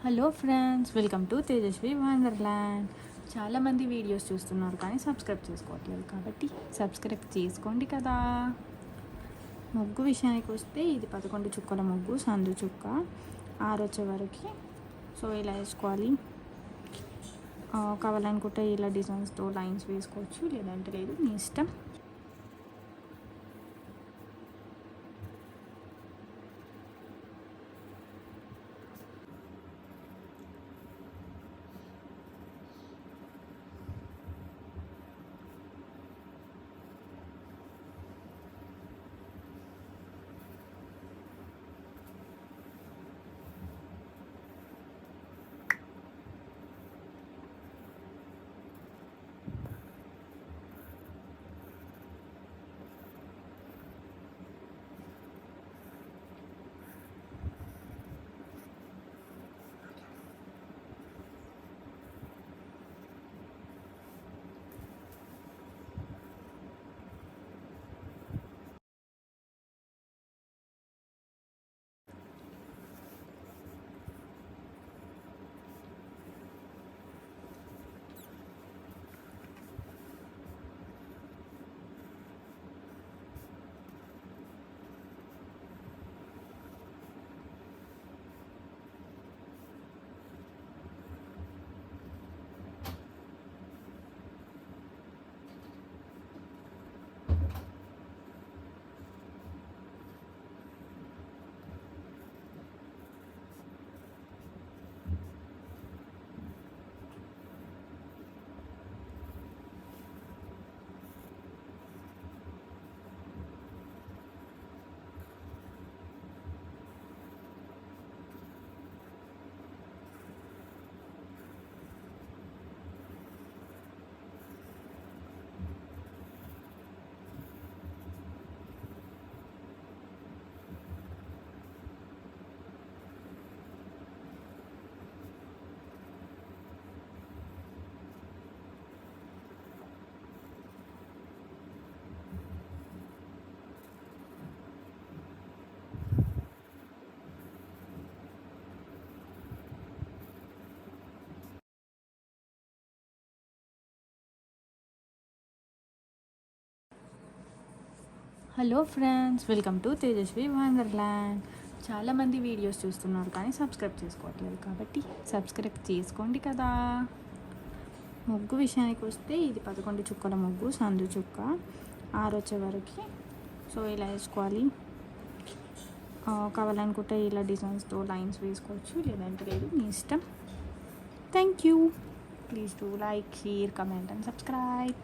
Hello friends, welcome to Tejaswi wonderland. చాలామంది videos చూస్తున్నారు కానీ సబ్స్క్రైబ్ చేసుకోవట్లేదు, కాబట్టి సబ్స్క్రైబ్ చేసుకోండి కదా. ముగ్గు విషయానికి వస్తే ఇది 11 చుక్కల ముగ్గు, సందు చుక్క 6 వచ్చే వరకు. సో ఇలా వేసుకోవాలి. కావాలనుకుంటే ఇలా డిజైన్స్తో లైన్స్ వేసుకోవచ్చు, లేదంటే లేదు, మీ ఇష్టం. Hello friends, welcome to Tejaswi wonderland. చాలామంది వీడియోస్ చూస్తున్నారు కానీ సబ్స్క్రైబ్ చేసుకోవట్లేదు, కాబట్టి సబ్స్క్రైబ్ చేసుకోండి కదా. ముగ్గు విషయానికి వస్తే ఇది 11 చుక్కల ముగ్గు, సందు చుక్క 6 వచ్చే వరకు. సో ఇలా వేసుకోవాలి. కావాలనుకుంటే ఇలా డిజైన్స్తో లైన్స్ వేసుకోవచ్చు, లేదంటే లేదు, మీ ఇష్టం. Thank you. Please do like, share, comment and subscribe.